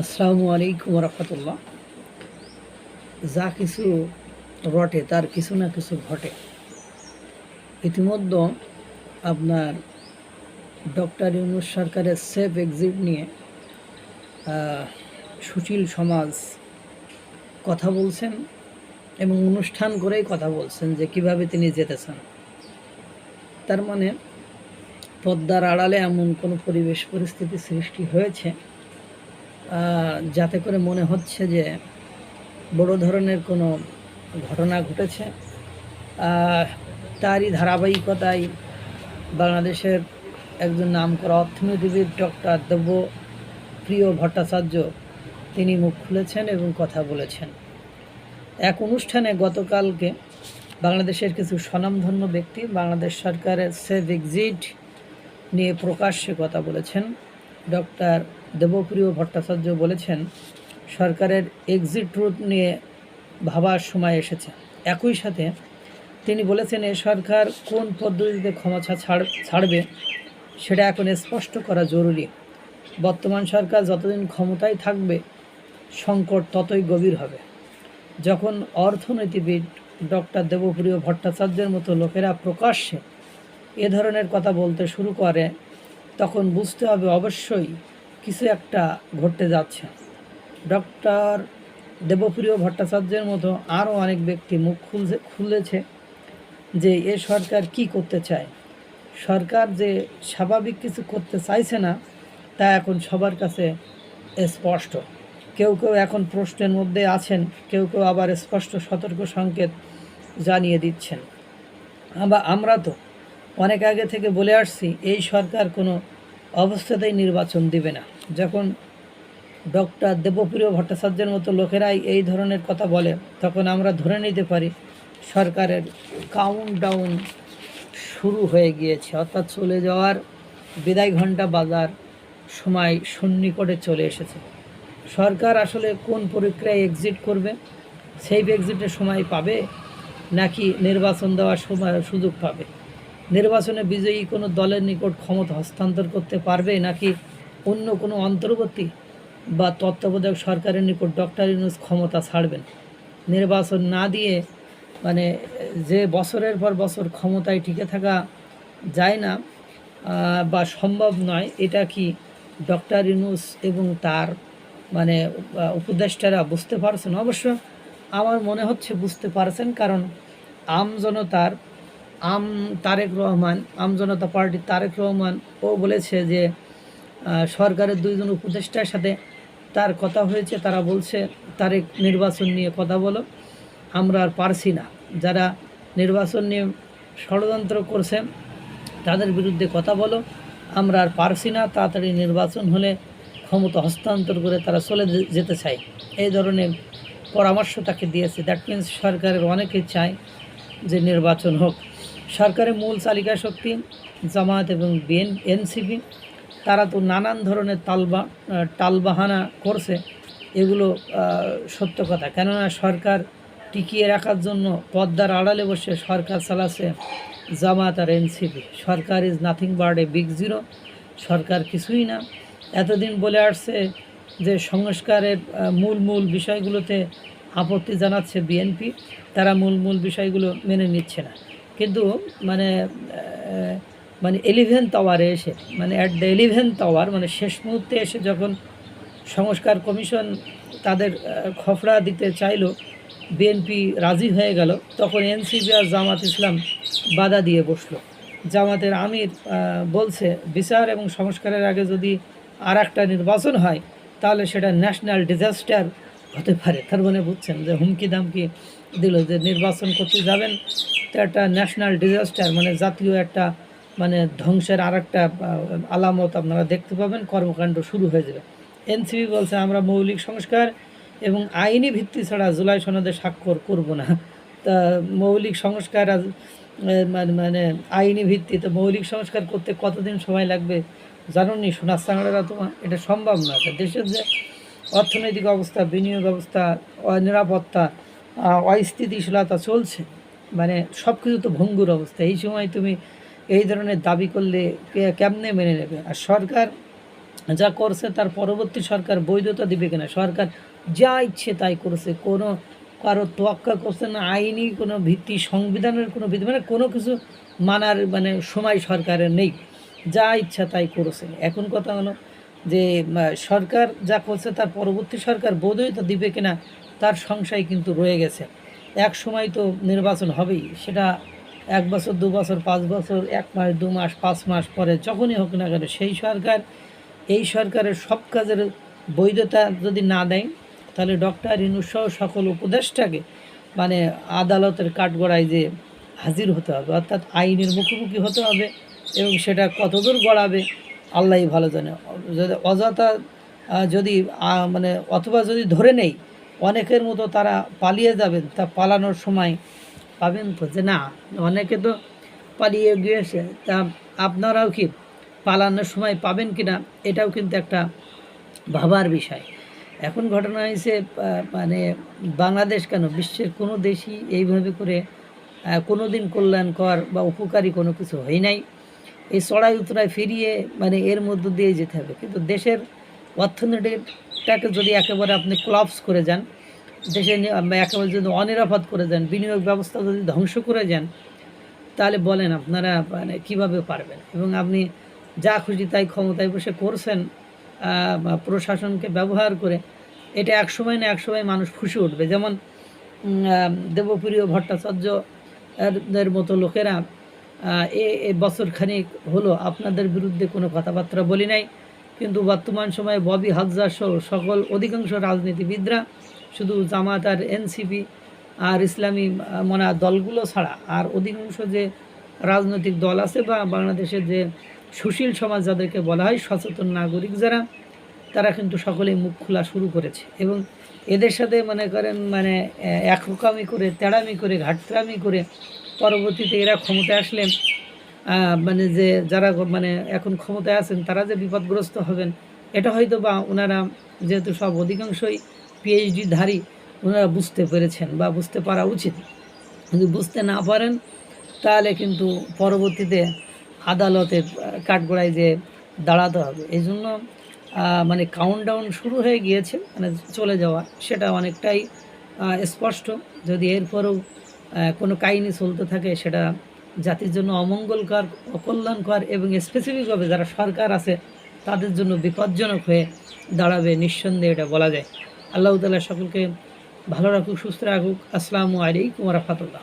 আসসালামু আলাইকুম রহমতুল্লাহ। যা কিছু রটে তার কিছু না কিছু ঘটে। ইতিমধ্যে আপনার ডক্টর ইউনূস সরকারের সেফ এক্সিট নিয়ে সুশীল সমাজ কথা বলছেন এবং অনুষ্ঠান করেই কথা বলছেন যে কিভাবে তিনি যেতেছেন। তার মানে পদ্মার আড়ালে এমন কোনো পরিবেশ পরিস্থিতি সৃষ্টি হয়েছে যাতে করে মনে হচ্ছে যে বড় ধরনের কোনো ঘটনা ঘটেছে। তারই ধারাবাহিকতায় বাংলাদেশের একজন নামকরা অর্থনীতিবিদ ডক্টর দেবপ্রিয় ভট্টাচার্য তিনি মুখ খুলেছেন এবং কথা বলেছেন। এক অনুষ্ঠানে গতকালকে বাংলাদেশের কিছু স্বনামধন্য ব্যক্তি বাংলাদেশ সরকারের সেফ এক্সিট নিয়ে প্রকাশ্যে কথা বলেছেন। ডক্টর দেবপ্রিয় ভট্টাচার্য বলেছেন, সরকারের এক্সিট রুট নিয়ে ভাবার সময় এসেছে। একই সাথে তিনি বলেছেন, এ সরকার কোন পদ্ধতিতে ক্ষমতা ছাড়বে সেটা এখন স্পষ্ট করা জরুরি। বর্তমান সরকার যতদিন ক্ষমতায় থাকবে সংকট ততই গভীর হবে। যখন অর্থনীতিবিদ ডক্টর দেবপ্রিয় ভট্টাচার্যের মতো লোকেরা প্রকাশ্যে এ ধরনের কথা বলতে শুরু করে তখন বুঝতে হবে অবশ্যই কিছু একটা ঘটতে যাচ্ছে। ডক্টর দেবপ্রিয় ভট্টাচার্যের মতো আরও অনেক ব্যক্তি মুখ খুলেছে যে এ সরকার কি করতে চায়। সরকার যে স্বাভাবিক কিছু করতে চাইছে না তা এখন সবার কাছে স্পষ্ট। কেউ কেউ এখন প্রশ্নের মধ্যে আছেন, কেউ কেউ আবার স্পষ্ট সতর্ক সংকেত জানিয়ে দিচ্ছেন। আমরা তো অনেক আগে থেকে বলে আসছি এই সরকার কোনো অবস্থাতেই নির্বাচন দিবে না। যখন ডক্টর দেবপ্রিয় ভট্টাচার্যের মতো লোকেরাই এই ধরনের কথা বলে তখন আমরা ধরে নিতে পারি সরকারের কাউন্টডাউন শুরু হয়ে গিয়েছে, অর্থাৎ চলে যাওয়ার বিদায় ঘণ্টা বাজার সময় সন্নিকটে চলে এসেছে। সরকার আসলে কোন প্রক্রিয়ায় এক্সিট করবে, সেই এক্সিটের সময় পাবে নাকি নির্বাচন দেওয়ার সময় সুযোগ পাবে? নির্বাচনে বিজয়ী কোনো দলের নিকট ক্ষমতা হস্তান্তর করতে পারবে নাকি অন্য কোনো অন্তর্বর্তী বা তত্ত্বাবধায়ক সরকারের নিকট ডক্টর ইউনূস ক্ষমতা ছাড়বেন? নির্বাচন না দিয়ে মানে যে বছরের পর বছর ক্ষমতায় টিকে থাকা যায় না বা সম্ভব নয়, এটা কি ডক্টর ইউনূস এবং তার উপদেষ্টারা বুঝতে পারছেন? অবশ্য আমার মনে হচ্ছে বুঝতে পারছেন, কারণ আমজনতা পার্টির তারেক রহমান ও বলেছে যে সরকারের দুইজন উপদেষ্টার সাথে তার কথা হয়েছে, তারা বলছে তারেক নির্বাচন নিয়ে কথা বলো, আমরা আর পারছি না। যারা নির্বাচন নিয়ে ষড়যন্ত্র করছে তাদের বিরুদ্ধে কথা বলো, আমরা আর পারছি না, তাড়াতাড়ি নির্বাচন হলে ক্ষমতা হস্তান্তর করে তারা চলে যেতে চায়, এই ধরনের পরামর্শ তাকে দিয়েছে। দ্যাট মিনস সরকারের অনেকে চায় যে নির্বাচন হোক। সরকারের মূল চালিকা শক্তি জামায়াত এবং এনসিপি, তারা তো নানান ধরনের টালবাহানা করছে, এগুলো সত্য কথা। কেননা সরকার টিকিয়ে রাখার জন্য পদ্মার আড়ালে বসে সরকার চালাচ্ছে জামায়াত আর NCP. Sarkar is nothing but a big zero, সরকার কিছুই না। এতদিন বলে আসছে যে সংস্কারের মূল বিষয়গুলোতে আপত্তি জানাচ্ছে বিএনপি, তারা মূল বিষয়গুলো মেনে নিচ্ছে না। কিন্তু মানে 11th আওয়ারে এসে অ্যাট দ্য 11th আওয়ার শেষ মুহূর্তে এসে যখন সংস্কার কমিশন তাদের খফড়া দিতে চাইল, বিএনপি রাজি হয়ে গেল, তখন এনসিপি আর জামাত ইসলাম বাধা দিয়ে বসলো। জামাতের আমির বলছে বিচার এবং সংস্কারের আগে যদি আর একটা নির্বাচন হয় তাহলে সেটা ন্যাশনাল ডিজাস্টার হতে পারে। তার মানে বুঝছেন যে হুমকি দামকি দিল যে নির্বাচন করতে যাবেন তো একটা ন্যাশনাল ডিজাস্টার জাতীয় একটা ধ্বংসের আর একটা আলামত আপনারা দেখতে পাবেন, কর্মকাণ্ড শুরু হয়ে যাবে। এনসিপি বলছে আমরা মৌলিক সংস্কার এবং আইনি ভিত্তি ছাড়া জুলাই সনদে স্বাক্ষর করব না। তা মৌলিক সংস্কার আইনি ভিত্তি, তো মৌলিক সংস্কার করতে কতদিন সময় লাগবে জানুনি সোনার চাংড়ারা? তোমার এটা সম্ভব না। দেশের যে অর্থনৈতিক অবস্থা, বিনিয়োগ ব্যবস্থা, নিরাপত্তা, অস্থিতিশীলতা চলছে, সব কিছু তো ভঙ্গুর অবস্থা। এই সময় তুমি এই ধরনের দাবি করলে কেমনে মেনে নেবে? আর সরকার যা করছে তার পরবর্তী সরকার বৈধতা দিবে কিনা। সরকার যা ইচ্ছে তাই করেছে, কোনো কারো তোয়াক্কা করছে না, আইনি কোনো ভিত্তি, সংবিধানের কোনো ভিত্তি, মানে কোনো কিছু মানার মানে সময় সরকারের নেই, যা ইচ্ছা তাই করেছে। এখন কথা হলো যে সরকার যা করছে তার পরবর্তী সরকার বৈধতা দিবে কিনা তার সংশয় কিন্তু রয়ে গেছে। এক সময় তো নির্বাচন হবেই, সেটা 1 বছর 2 বছর 5 বছর 1 মাস 2 মাস 5 মাস পরে যখনই হোক না কেন, সেই সরকার এই সরকারের সব কাজের বৈধতা যদি না দেয়, তাহলে ডক্টর ইউনূস সহ সকল উপদেষ্টাকে মানে আদালতের কাঠগড়ায় যে হাজির হতে হবে, অর্থাৎ আইনের মুখোমুখি হতে হবে। এবং সেটা কতদূর গড়াবে আল্লাহই ভালো জানে। যদি অযথা যদি মানে অথবা যদি ধরে নেই অনেকের মতো তারা পালিয়ে যাবেন, তা পালানোর সময় পাবেন তো যে না, অনেকে তো পালিয়ে গিয়েছে, তা আপনারাও কি পালানোর সময় পাবেন কি না, এটাও কিন্তু একটা ভাবার বিষয়। এখন ঘটনা হয়েছে মানে বাংলাদেশ কেন, বিশ্বের কোনো দেশই এইভাবে করে কোনো দিন কল্যাণকর বা উপকারী কোনো কিছু হয় নাই। এই চড়াই উতরায় ফিরিয়ে মানে এর মধ্য দিয়ে যেতে হবে। কিন্তু দেশের অর্থনীতিটাকে যদি একেবারে আপনি ক্লাপস করে যান, দেশে একেবারে যদি অনিরাপদ করে যান, বিনিয়োগ ব্যবস্থা যদি ধ্বংস করে যান, তাহলে বলেন আপনারা মানে কীভাবে পারবেন। এবং আপনি যা খুশি তাই ক্ষমতায় বসে করছেন প্রশাসনকে ব্যবহার করে, এটা একসময় না একসময় মানুষ ফুঁসে উঠবে। যেমন দেবপ্রিয় ভট্টাচার্য এর মতো লোকেরা এ বছরখানেক হলো আপনাদের বিরুদ্ধে কোনো কথাবার্তা বলি নাই, কিন্তু বর্তমান সময়ে ববি হাফজা সহ সকল অধিকাংশ রাজনীতিবিদরা শুধু জামাত আর এনসিপি আর ইসলামী মনা দলগুলো ছাড়া আর অধিকাংশ যে রাজনৈতিক দল আছে বা বাংলাদেশের যে সুশীল সমাজ যাদেরকে বলা হয়, সচেতন নাগরিক যারা, তারা কিন্তু সকলেই মুখ খোলা শুরু করেছে। এবং এদের সাথে মনে করেন মানে একরকমি করে, তেড়ামি করে, ঘাটতামি করে পরবর্তীতে এরা ক্ষমতায় আসলে মানে যে যারা মানে এখন ক্ষমতায় আছেন তারা যে বিপদগ্রস্ত হবেন, এটা হয়তো বা ওনারা যেহেতু সব অধিকাংশই পিএইচডিধারী, ওনারা বুঝতে পেরেছেন বা বুঝতে পারা উচিত। যদি বুঝতে না পারেন তাহলে কিন্তু পরবর্তীতে আদালতের কাঠগড়ায় যে দাঁড়াতে হবে। এই জন্য মানে কাউন্টডাউন শুরু হয়ে গিয়েছে, মানে চলে যাওয়া, সেটা অনেকটাই স্পষ্ট। যদি এরপরেও কোনো কাহিনী চলতে থাকে, সেটা জাতির জন্য অমঙ্গলকর, অকল্যাণকর এবং স্পেসিফিকভাবে যারা সরকার আছে তাদের জন্য বিপজ্জনক হয়ে দাঁড়াবে, নিঃসন্দেহে এটা বলা যায়। আল্লাহ তাআলা সকলকে ভালো রাখুক, সুস্থ রাখুক। আসসালামু আলাইকুম ওয়া রাহমাতুল্লাহ।